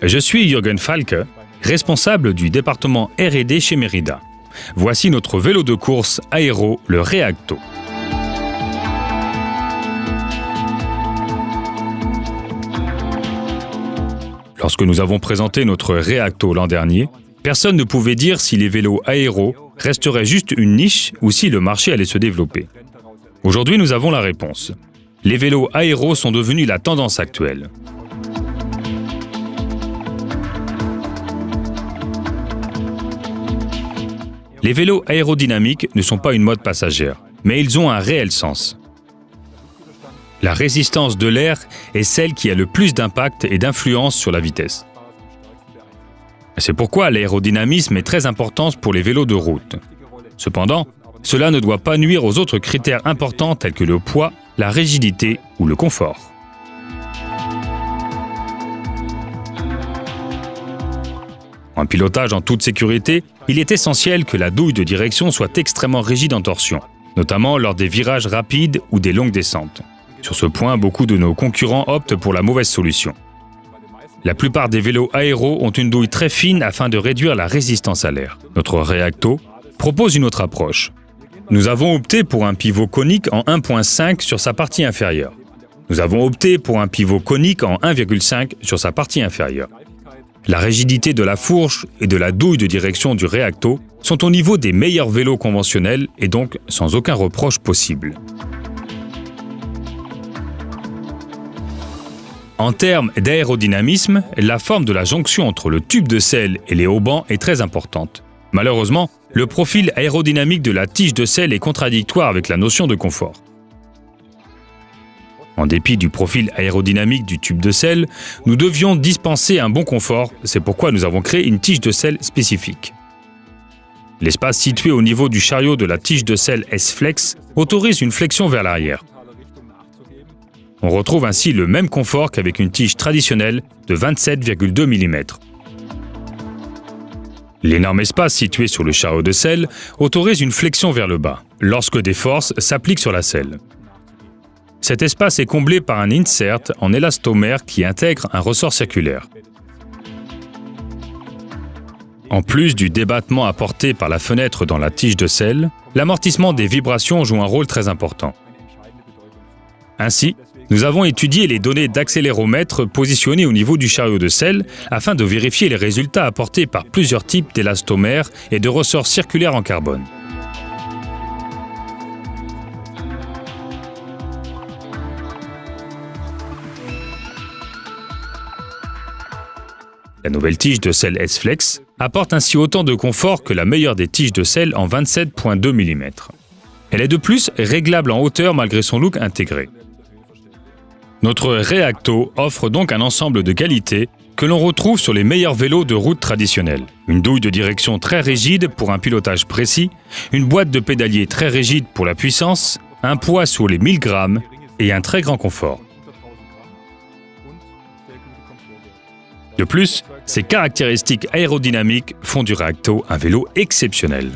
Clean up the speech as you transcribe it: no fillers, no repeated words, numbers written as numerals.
Je suis Jürgen Falke, responsable du département R&D chez Merida. Voici notre vélo de course aéro, le Reacto. Lorsque nous avons présenté notre Reacto l'an dernier, personne ne pouvait dire si les vélos aéros resteraient juste une niche ou si le marché allait se développer. Aujourd'hui, nous avons la réponse. Les vélos aéros sont devenus la tendance actuelle. Les vélos aérodynamiques ne sont pas une mode passagère, mais ils ont un réel sens. La résistance de l'air est celle qui a le plus d'impact et d'influence sur la vitesse. C'est pourquoi l'aérodynamisme est très important pour les vélos de route. Cependant, cela ne doit pas nuire aux autres critères importants tels que le poids, la rigidité ou le confort. En pilotage en toute sécurité, il est essentiel que la douille de direction soit extrêmement rigide en torsion, notamment lors des virages rapides ou des longues descentes. Sur ce point, beaucoup de nos concurrents optent pour la mauvaise solution. La plupart des vélos aéros ont une douille très fine afin de réduire la résistance à l'air. Notre Reacto propose une autre approche. Nous avons opté pour un pivot conique en 1.5 sur sa partie inférieure. Nous avons opté pour un pivot conique en 1.5 sur sa partie inférieure. La rigidité de la fourche et de la douille de direction du Reacto sont au niveau des meilleurs vélos conventionnels et donc sans aucun reproche possible. En termes d'aérodynamisme, la forme de la jonction entre le tube de selle et les haubans est très importante. Malheureusement, le profil aérodynamique de la tige de selle est contradictoire avec la notion de confort. En dépit du profil aérodynamique du tube de selle, nous devions dispenser un bon confort, c'est pourquoi nous avons créé une tige de selle spécifique. L'espace situé au niveau du chariot de la tige de selle S-Flex autorise une flexion vers l'arrière. On retrouve ainsi le même confort qu'avec une tige traditionnelle de 27,2 mm. L'énorme espace situé sur le chariot de selle autorise une flexion vers le bas, lorsque des forces s'appliquent sur la selle. Cet espace est comblé par un insert en élastomère qui intègre un ressort circulaire. En plus du débattement apporté par la fenêtre dans la tige de selle, l'amortissement des vibrations joue un rôle très important. Ainsi, nous avons étudié les données d'accéléromètre positionnées au niveau du chariot de selle afin de vérifier les résultats apportés par plusieurs types d'élastomères et de ressorts circulaires en carbone. La nouvelle tige de selle S-Flex apporte ainsi autant de confort que la meilleure des tiges de selle en 27,2 mm. Elle est de plus réglable en hauteur malgré son look intégré. Notre Reacto offre donc un ensemble de qualités que l'on retrouve sur les meilleurs vélos de route traditionnels. Une douille de direction très rigide pour un pilotage précis, une boîte de pédalier très rigide pour la puissance, un poids sous les 1000 grammes et un très grand confort. De plus, ces caractéristiques aérodynamiques font du Reacto un vélo exceptionnel.